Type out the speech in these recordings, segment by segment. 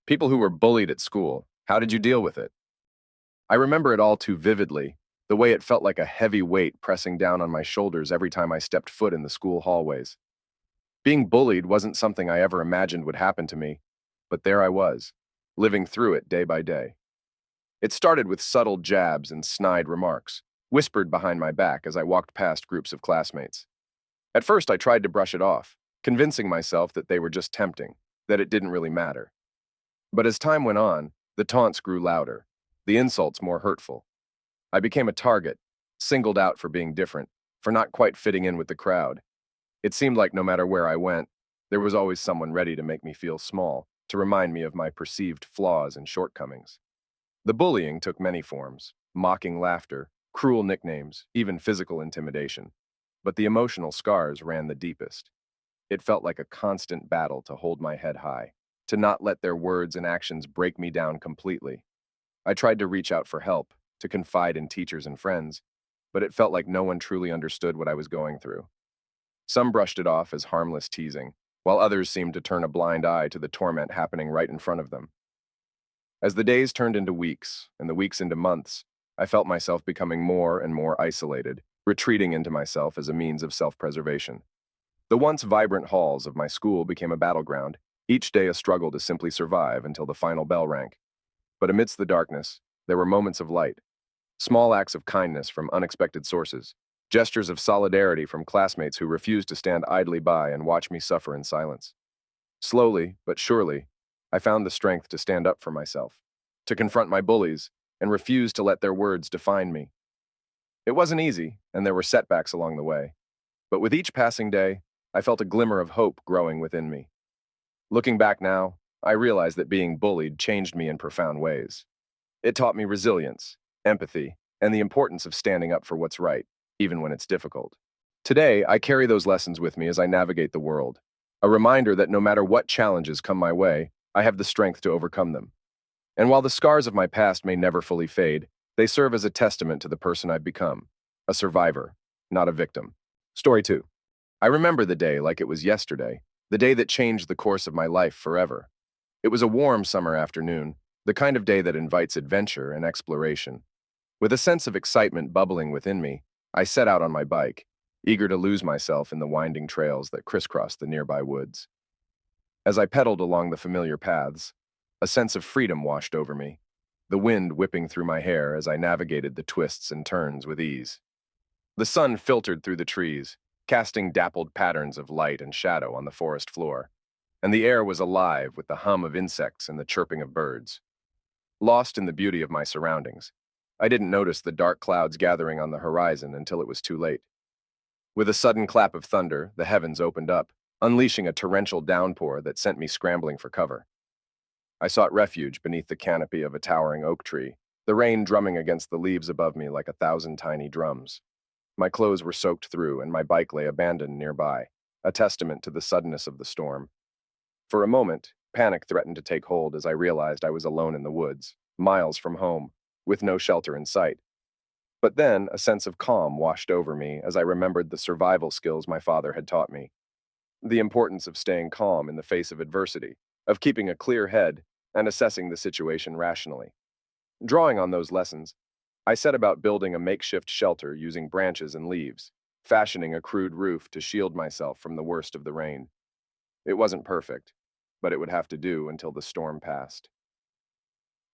People who were bullied at school. How did you deal with it? I remember it all too vividly, the way it felt like a heavy weight pressing down on my shoulders every time I stepped foot in the school hallways. Being bullied wasn't something I ever imagined would happen to me, but there I was, living through it day by day. It started with subtle jabs and snide remarks, whispered behind my back as I walked past groups of classmates. At first, I tried to brush it off, convincing myself that they were just tempting, that it didn't really matter. But as time went on, the taunts grew louder, the insults more hurtful. I became a target, singled out for being different, for not quite fitting in with the crowd. It seemed like no matter where I went, there was always someone ready to make me feel small, to remind me of my perceived flaws and shortcomings. The bullying took many forms: mocking laughter, cruel nicknames, even physical intimidation. But the emotional scars ran the deepest. It felt like a constant battle to hold my head high, to not let their words and actions break me down completely. I tried to reach out for help, to confide in teachers and friends, but it felt like no one truly understood what I was going through. Some brushed it off as harmless teasing, while others seemed to turn a blind eye to the torment happening right in front of them. As the days turned into weeks, and the weeks into months, I felt myself becoming more and more isolated, retreating into myself as a means of self-preservation. The once vibrant halls of my school became a battleground, each day a struggle to simply survive until the final bell rang. But amidst the darkness, there were moments of light, small acts of kindness from unexpected sources, gestures of solidarity from classmates who refused to stand idly by and watch me suffer in silence. Slowly, but surely, I found the strength to stand up for myself, to confront my bullies, and refuse to let their words define me. It wasn't easy, and there were setbacks along the way. But with each passing day, I felt a glimmer of hope growing within me. Looking back now, I realize that being bullied changed me in profound ways. It taught me resilience, empathy, and the importance of standing up for what's right, even when it's difficult. Today, I carry those lessons with me as I navigate the world, a reminder that no matter what challenges come my way, I have the strength to overcome them. And while the scars of my past may never fully fade, they serve as a testament to the person I've become, a survivor, not a victim. Story 2. I remember the day like it was yesterday, the day that changed the course of my life forever. It was a warm summer afternoon, the kind of day that invites adventure and exploration. With a sense of excitement bubbling within me, I set out on my bike, eager to lose myself in the winding trails that crisscrossed the nearby woods. As I pedaled along the familiar paths, a sense of freedom washed over me, the wind whipping through my hair as I navigated the twists and turns with ease. The sun filtered through the trees, casting dappled patterns of light and shadow on the forest floor, and the air was alive with the hum of insects and the chirping of birds. Lost in the beauty of my surroundings, I didn't notice the dark clouds gathering on the horizon until it was too late. With a sudden clap of thunder, the heavens opened up, unleashing a torrential downpour that sent me scrambling for cover. I sought refuge beneath the canopy of a towering oak tree, the rain drumming against the leaves above me like 1,000 tiny drums. My clothes were soaked through, and my bike lay abandoned nearby, a testament to the suddenness of the storm. For a moment, panic threatened to take hold as I realized I was alone in the woods, miles from home, with no shelter in sight. But then, a sense of calm washed over me as I remembered the survival skills my father had taught me. The importance of staying calm in the face of adversity, of keeping a clear head, and assessing the situation rationally. Drawing on those lessons, I set about building a makeshift shelter using branches and leaves, fashioning a crude roof to shield myself from the worst of the rain. It wasn't perfect, but it would have to do until the storm passed.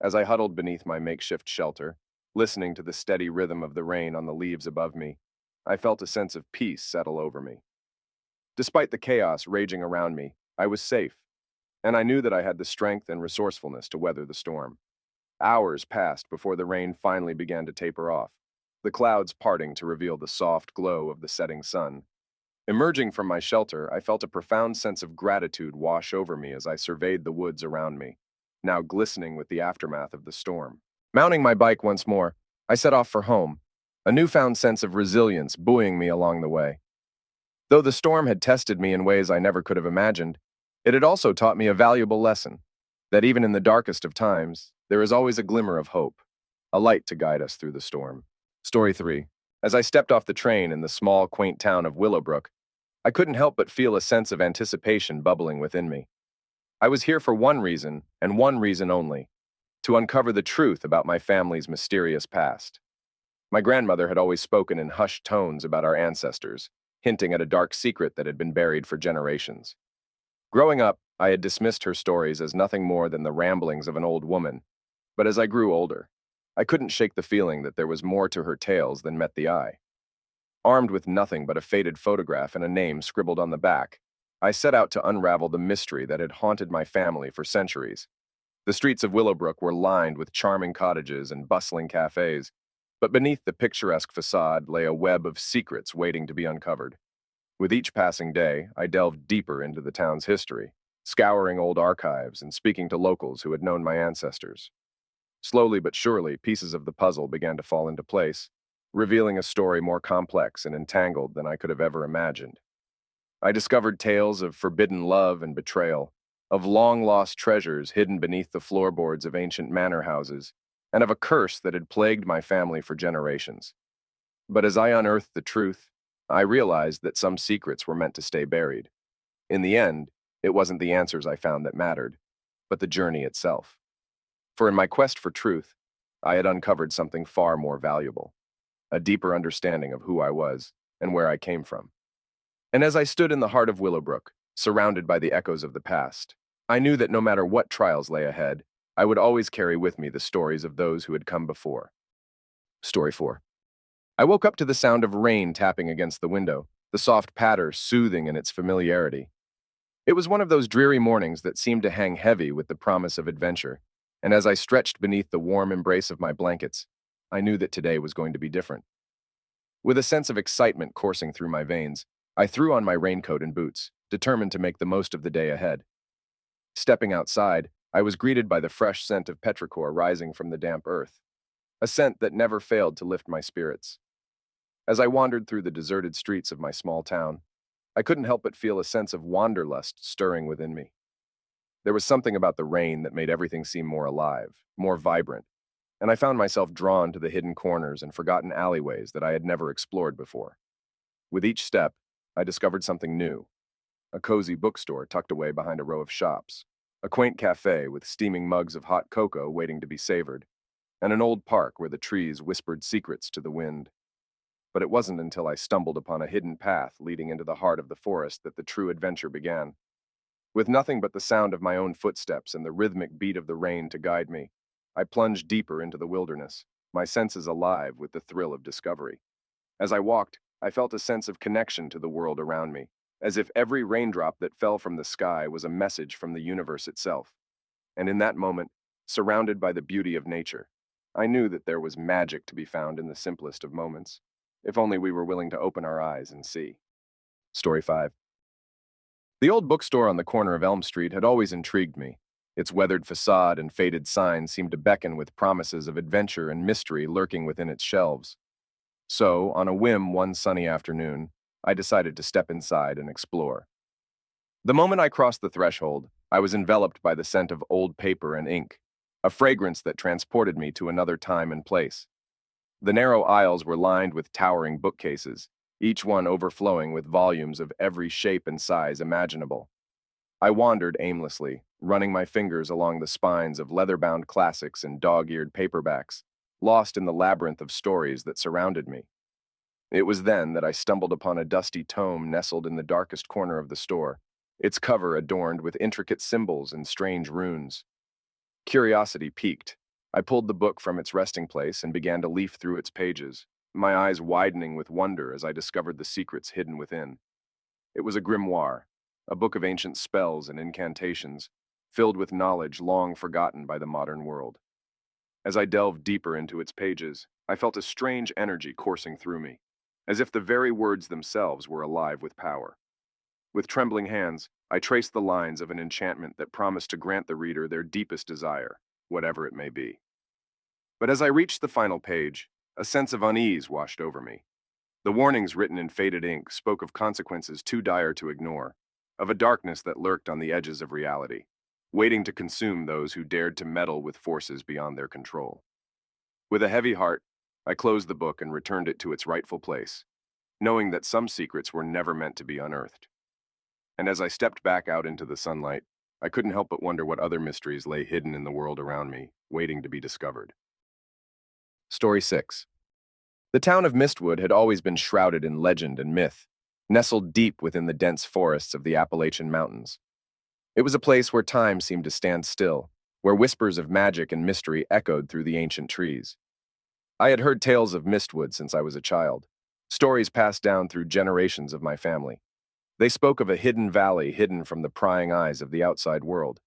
As I huddled beneath my makeshift shelter, listening to the steady rhythm of the rain on the leaves above me, I felt a sense of peace settle over me. Despite the chaos raging around me, I was safe, and I knew that I had the strength and resourcefulness to weather the storm. Hours passed before the rain finally began to taper off, the clouds parting to reveal the soft glow of the setting sun. Emerging from my shelter, I felt a profound sense of gratitude wash over me as I surveyed the woods around me, now glistening with the aftermath of the storm. Mounting my bike once more, I set off for home, a newfound sense of resilience buoying me along the way. Though the storm had tested me in ways I never could have imagined, it had also taught me a valuable lesson, that even in the darkest of times, there is always a glimmer of hope, a light to guide us through the storm. Story 3. As I stepped off the train in the small, quaint town of Willowbrook, I couldn't help but feel a sense of anticipation bubbling within me. I was here for one reason, and one reason only: to uncover the truth about my family's mysterious past. My grandmother had always spoken in hushed tones about our ancestors, hinting at a dark secret that had been buried for generations. Growing up, I had dismissed her stories as nothing more than the ramblings of an old woman, but as I grew older, I couldn't shake the feeling that there was more to her tales than met the eye. Armed with nothing but a faded photograph and a name scribbled on the back, I set out to unravel the mystery that had haunted my family for centuries. The streets of Willowbrook were lined with charming cottages and bustling cafes, but beneath the picturesque facade lay a web of secrets waiting to be uncovered. With each passing day, I delved deeper into the town's history, scouring old archives and speaking to locals who had known my ancestors. Slowly but surely, pieces of the puzzle began to fall into place, revealing a story more complex and entangled than I could have ever imagined. I discovered tales of forbidden love and betrayal, of long-lost treasures hidden beneath the floorboards of ancient manor houses, and of a curse that had plagued my family for generations. But as I unearthed the truth, I realized that some secrets were meant to stay buried. In the end, it wasn't the answers I found that mattered, but the journey itself. For in my quest for truth, I had uncovered something far more valuable: a deeper understanding of who I was and where I came from. And as I stood in the heart of Willowbrook, surrounded by the echoes of the past, I knew that no matter what trials lay ahead, I would always carry with me the stories of those who had come before. Story 4. I woke up to the sound of rain tapping against the window, the soft patter soothing in its familiarity. It was one of those dreary mornings that seemed to hang heavy with the promise of adventure, and as I stretched beneath the warm embrace of my blankets, I knew that today was going to be different. With a sense of excitement coursing through my veins, I threw on my raincoat and boots, determined to make the most of the day ahead. Stepping outside, I was greeted by the fresh scent of petrichor rising from the damp earth, a scent that never failed to lift my spirits. As I wandered through the deserted streets of my small town, I couldn't help but feel a sense of wanderlust stirring within me. There was something about the rain that made everything seem more alive, more vibrant, and I found myself drawn to the hidden corners and forgotten alleyways that I had never explored before. With each step, I discovered something new: a cozy bookstore tucked away behind a row of shops, a quaint cafe with steaming mugs of hot cocoa waiting to be savored, and an old park where the trees whispered secrets to the wind. But it wasn't until I stumbled upon a hidden path leading into the heart of the forest that the true adventure began. With nothing but the sound of my own footsteps and the rhythmic beat of the rain to guide me, I plunged deeper into the wilderness, my senses alive with the thrill of discovery. As I walked, I felt a sense of connection to the world around me, as if every raindrop that fell from the sky was a message from the universe itself. And in that moment, surrounded by the beauty of nature, I knew that there was magic to be found in the simplest of moments, if only we were willing to open our eyes and see. Story 5. The old bookstore on the corner of Elm Street had always intrigued me. Its weathered facade and faded signs seemed to beckon with promises of adventure and mystery lurking within its shelves. So, on a whim one sunny afternoon, I decided to step inside and explore. The moment I crossed the threshold, I was enveloped by the scent of old paper and ink, a fragrance that transported me to another time and place. The narrow aisles were lined with towering bookcases, each one overflowing with volumes of every shape and size imaginable. I wandered aimlessly, running my fingers along the spines of leather-bound classics and dog-eared paperbacks, lost in the labyrinth of stories that surrounded me. It was then that I stumbled upon a dusty tome nestled in the darkest corner of the store, its cover adorned with intricate symbols and strange runes. Curiosity piqued. I pulled the book from its resting place and began to leaf through its pages, my eyes widening with wonder as I discovered the secrets hidden within. It was a grimoire, a book of ancient spells and incantations, filled with knowledge long forgotten by the modern world. As I delved deeper into its pages, I felt a strange energy coursing through me, as if the very words themselves were alive with power. With trembling hands, I traced the lines of an enchantment that promised to grant the reader their deepest desire, whatever it may be. But as I reached the final page, a sense of unease washed over me. The warnings written in faded ink spoke of consequences too dire to ignore, of a darkness that lurked on the edges of reality, waiting to consume those who dared to meddle with forces beyond their control. With a heavy heart, I closed the book and returned it to its rightful place, knowing that some secrets were never meant to be unearthed. And as I stepped back out into the sunlight, I couldn't help but wonder what other mysteries lay hidden in the world around me, waiting to be discovered. Story 6. The town of Mistwood had always been shrouded in legend and myth, nestled deep within the dense forests of the Appalachian Mountains. It was a place where time seemed to stand still, where whispers of magic and mystery echoed through the ancient trees. I had heard tales of Mistwood since I was a child, stories passed down through generations of my family. They spoke of a hidden valley hidden from the prying eyes of the outside world,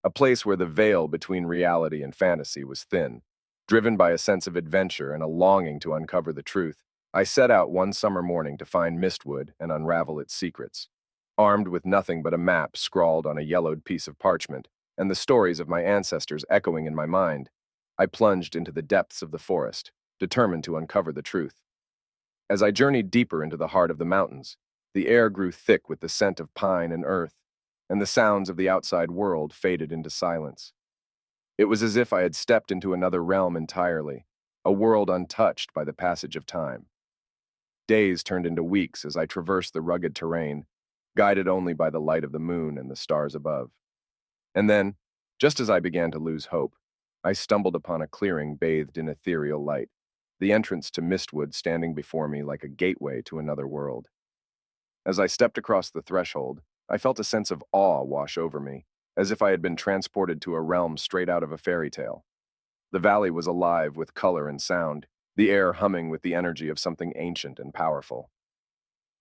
a place where the veil between reality and fantasy was thin. Driven by a sense of adventure and a longing to uncover the truth, I set out one summer morning to find Mistwood and unravel its secrets. Armed with nothing but a map scrawled on a yellowed piece of parchment, and the stories of my ancestors echoing in my mind, I plunged into the depths of the forest, determined to uncover the truth. As I journeyed deeper into the heart of the mountains, the air grew thick with the scent of pine and earth, and the sounds of the outside world faded into silence. It was as if I had stepped into another realm entirely, a world untouched by the passage of time. Days turned into weeks as I traversed the rugged terrain, guided only by the light of the moon and the stars above. And then, just as I began to lose hope, I stumbled upon a clearing bathed in ethereal light, the entrance to Mistwood standing before me like a gateway to another world. As I stepped across the threshold, I felt a sense of awe wash over me, as if I had been transported to a realm straight out of a fairy tale. The valley was alive with color and sound, the air humming with the energy of something ancient and powerful.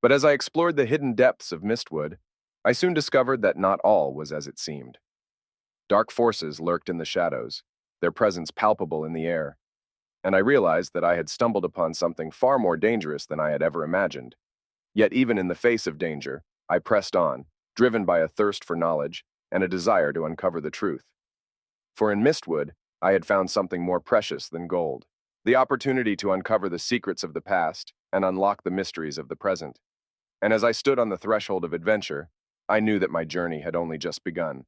But as I explored the hidden depths of Mistwood, I soon discovered that not all was as it seemed. Dark forces lurked in the shadows, their presence palpable in the air, and I realized that I had stumbled upon something far more dangerous than I had ever imagined. Yet even in the face of danger, I pressed on, driven by a thirst for knowledge and a desire to uncover the truth. For in Mistwood, I had found something more precious than gold, the opportunity to uncover the secrets of the past and unlock the mysteries of the present. And as I stood on the threshold of adventure, I knew that my journey had only just begun.